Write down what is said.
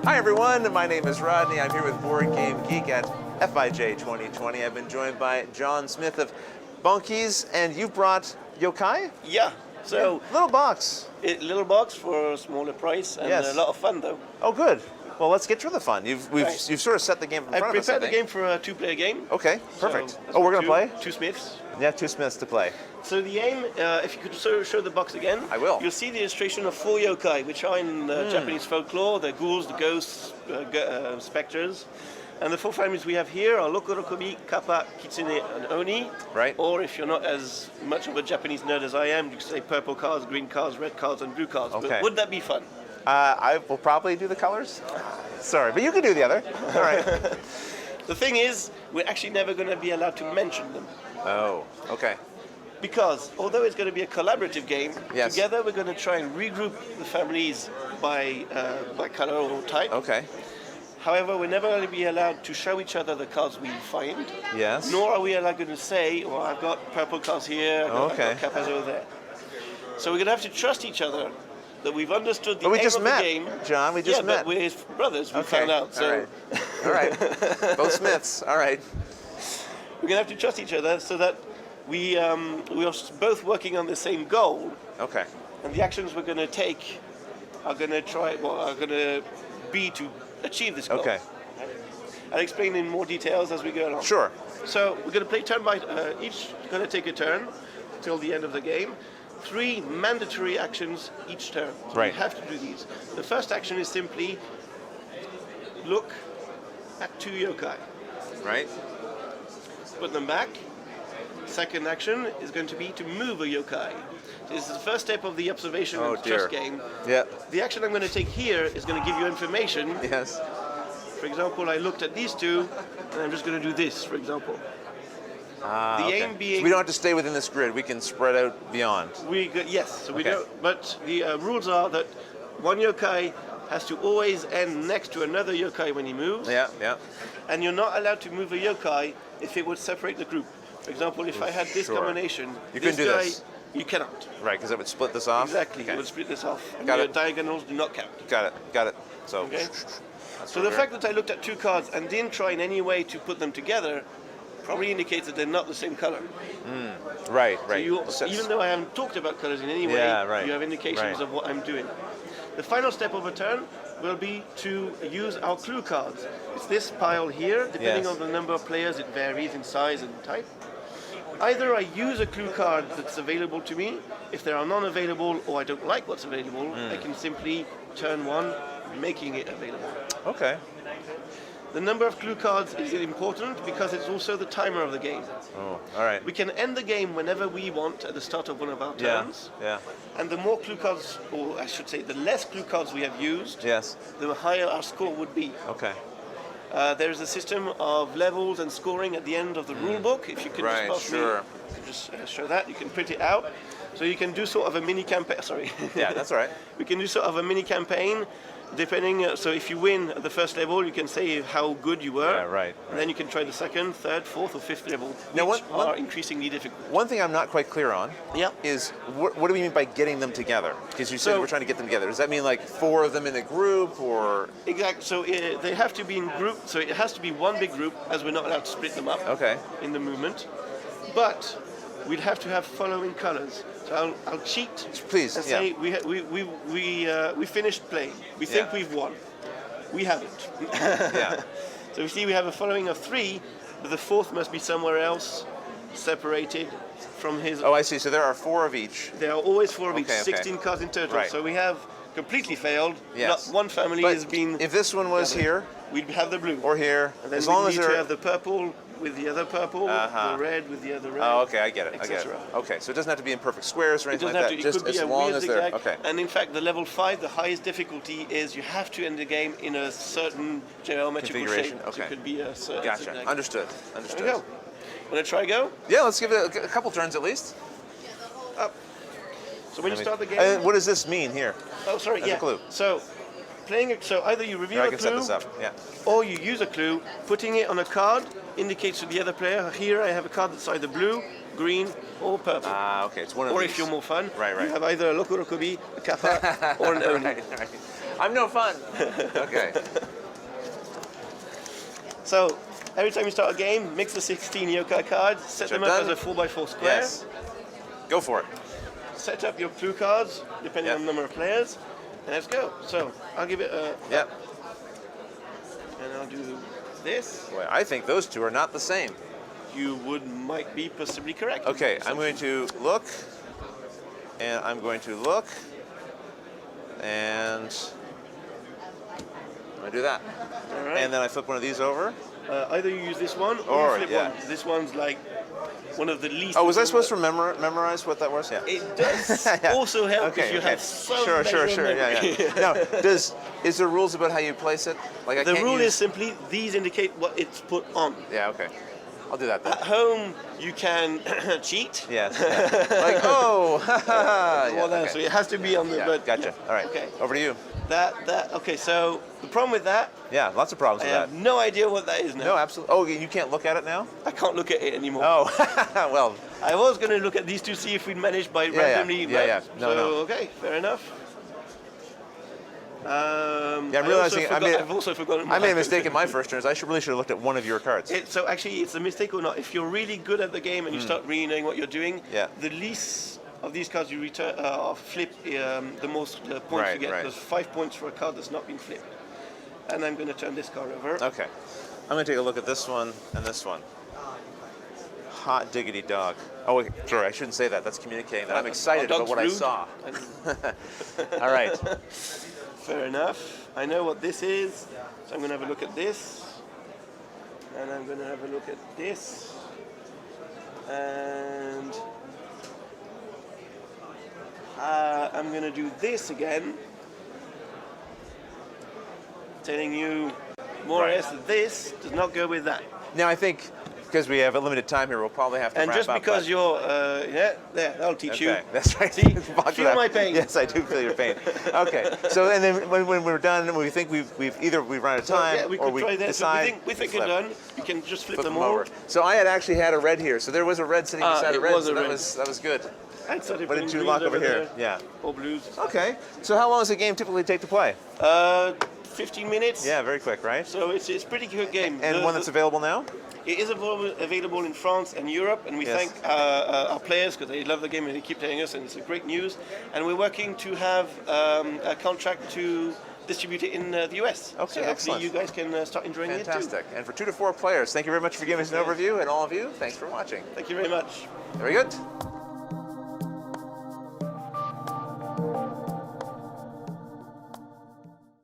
Hi everyone, my name is Rodney. I'm here with BoardGameGeek at FIJ 2020. I've been joined by John Smith of Bonkies, and you've brought Yokai? Yeah, so little box. Little box for a smaller price and Yes. a lot of fun though. Oh, good. Well, let's get to the fun. You've Right. you've sort of set the game in front I of us. prepared the game for a two-player game. Okay, perfect. So Oh, we're gonna play? Two Smiths. Yeah, 2 Smiths to play. So the aim, if you could show the box again, I will. You'll see the illustration of 4 yokai, which are in Japanese folklore. They're ghouls, the ghosts, specters. And the 4 families we have here are Rokorokobi, Kappa, Kitsune, and Oni. Right. Or if you're not as much of a Japanese nerd as I am, you could say purple cards, green cards, red cards, and blue cards. Okay. But would that be fun? I will probably do the colors. Sorry, but you can do the other. All right. The thing is, we're actually never going to be allowed to mention them. Oh, okay. Because although it's going to be a collaborative game, Yes. together we're going to try and regroup the families by color or type. Okay. However, we're never going to be allowed to show each other the cards we find. Yes. Nor are we allowed to say, "Oh, I've got purple cards here, I've got kappas over there." So we're going to have to trust each other that we've understood the But we aim just of met, the game. John. We just yeah, met. but we're his brothers. We Okay. found out. So All right. Both Smiths. All right. we're going to have to trust each other so that we are both working on the same goal. Okay. And the actions we're going to take are going to be to achieve this goal. Okay. I'll explain in more details as we go along. Sure. So we're going to play turn by each going to take a turn till the end of the game. 3 mandatory actions each turn. So Right. We have to do these. The first action is simply look at 2 yokai. Right. Put them back. Second action is going to be to move a yokai. This is the first step of the observation Oh, and dear. trust game. Yeah. The action I'm going to take here is going to give you information. Yes. For example, I looked at these 2, and I'm just going to do this, for example. The Okay. aim being... So we don't have to stay within this grid. We can spread out beyond. Yes, so we Okay. don't... But the rules are that one yokai has to always end next to another yokai when he moves. Yeah. Yeah. And you're not allowed to move a yokai if it would separate the group. For example, if I had this Sure. combination... You this couldn't do guy, this. You cannot. Right, because it would split this off. Exactly, Okay. you would split this off. And Got your it. diagonals do not count. Got it. Got it. So. Okay. That's So over the here. fact that I looked at 2 cards and didn't try in any way to put them together probably indicates that they're not the same color. Right. So Right. you, So- even though I haven't talked about colors in any way, Yeah, right, you have indications right. of what I'm doing. The final step of a turn will be to use our clue cards. It's this pile here. Depending Yes. on the number of players, it varies in size and type. Either I use a clue card that's available to me. If there are none available or I don't like what's available, I can simply turn one, making it available. Okay. The number of clue cards is important because it's also the timer of the game. Oh. All right. We can end the game whenever we want at the start of one of our Yeah. turns. Yeah. And the more clue cards, or I should say the less clue cards we have used, Yes. the higher our score would be. Okay. There's a system of levels and scoring at the end of the rule book. If you can Right, just pass sure. me, you can just show that. You can print it out. So you can do sort of a mini campaign. Sorry. Yeah, that's all right. We can do sort of a mini campaign, depending. So if you win at the first level, you can say how good you were. Yeah, right, And then you can try the second, third, fourth, or fifth level, Now, which one- are increasingly difficult. One thing I'm not quite clear on Yeah. is what do we mean by getting them together? Because you said So- we're trying to get them together. Does that mean like 4 of them in a group or? Exactly. So they have to be in group. So it has to be one big group, as we're not allowed to split them up Okay. in the movement. But we'd have to have following colors. So I'll cheat Please, and yeah. say we finished playing. We think Yeah. we've won. We haven't. Yeah. So we see we have a following of 3, but the 4th must be somewhere else, separated from his. Oh, I see. So there are 4 of each. There are always 4 of each, Okay, okay. 16 cards in total. Right. So we have completely failed. Yes. Not one family But has been. if this one was gathered. here We'd have the blue. or here, And then as we long as need to they're. have the purple with the other purple, Uh-huh. the red with the other red. Oh, okay. I get it. I get it. etc. Okay. So it doesn't have to be in perfect squares or It anything doesn't like have that. to. It Just could be as a long weird as they're. zigzag. Okay. And in fact, the level 5, the highest difficulty is you have to end the game in a certain geometrical Configuration, shape. So okay. it could be a certain Gotcha. zigzag. Understood. There Understood. we go. Want to try go? Yeah. Let's give it a couple turns at least. Up. So when you start the game. And what does this mean here? Oh, sorry. as a Yeah. clue. So so either you reveal Here, I a can clue, set this up. Yeah. or you use a clue. Putting it on a card indicates to the other player, here I have a card that's either blue, green, or purple. Ah, okay. It's one of Or these. if you're more fun, Right, right. you have either a Rokorokobi, a Kappa, or an Oni. Right, right. I'm no fun. Okay. So, every time you start a game, mix the 16 yokai cards, set them up done. as a 4x4 square. Yes. Go for it. Set up your clue cards, depending Yep. on the number of players, and let's go. So, I'll give it a... Yep. And I'll do this. Boy, I think those two are not the same. You might be possibly correct. Okay, I'm going to look, and I'm going to look, and I'm going to do that. All right. And then I flip one of these over. Either you use this one Or, you flip yeah. one. This one's like one of the least... Oh, was I supposed to memorize what that was? Yeah. It does Yeah. also help Okay, if you okay. have some Sure. memory. Yeah. Now, is there rules about how you place it? Like I The can't rule use... is simply these indicate what it's put on. Yeah. Okay. I'll do that then. At home, you can cheat. Yes. Yeah. Like oh. Yeah, Well, okay. so it has to be on the. Yeah, But gotcha. All right. Okay. Over to you. Okay. So the problem with that, Yeah. Lots of problems I with have that. no idea what that is now. No, absolutely. Oh, you can't look at it now? I can't look at it anymore. Oh. Well. I was going to look at these to see if we'd managed by Yeah, randomly. yeah. No, so, no. Okay, fair enough. Yeah, I'm realizing I've also forgotten. I made a mistake in my first turns. I really should have looked at one of your cards. So actually, it's a mistake or not. If you're really good at the game and you start really knowing what you're doing, Yeah. the least of these cards you return flip, the most points Right, you get. right. There's 5 points for a card that's not been flipped. And I'm going to turn this card over. Okay. I'm going to take a look at this one and this one. Hot diggity dog. Oh, wait, sorry, I shouldn't say that. That's communicating that I'm excited about what I saw. All right. Fair enough. I know what this is, so I'm going to have a look at this. And I'm going to have a look at this. And I'm going to do this again. Telling you more or less that this does not go with that. Now, I think because we have a limited time here, we'll probably have to And wrap just up, because but- you're, that'll teach you. Okay, that's right. See? Fuck Feel that. my pain. Yes, I do feel your pain. Okay, so and then when we're done, we think we've run out of time, Yeah, we or could we try that. So decide. we think flip. we're done. You can just flip them them all. over. So I had actually had a red here. So there was a red sitting beside a it red. was So a that red. was good. And started What did putting you lock greens over here? there, Yeah. or blues. Okay. So how long does a game typically take to play? 15 minutes. Yeah, very quick, right? So it's a pretty good game. And one that's available now? It is available in France and Europe, and we Yes. thank our players because they love the game and they keep telling us, and it's a great news. And we're working to have a contract to distribute it in the US. Okay, so hopefully excellent. you guys can start enjoying it too. Fantastic. And for 2 to 4 players, thank you very much for giving us an overview, and all of you, thanks for watching. Thank you very much. Very good.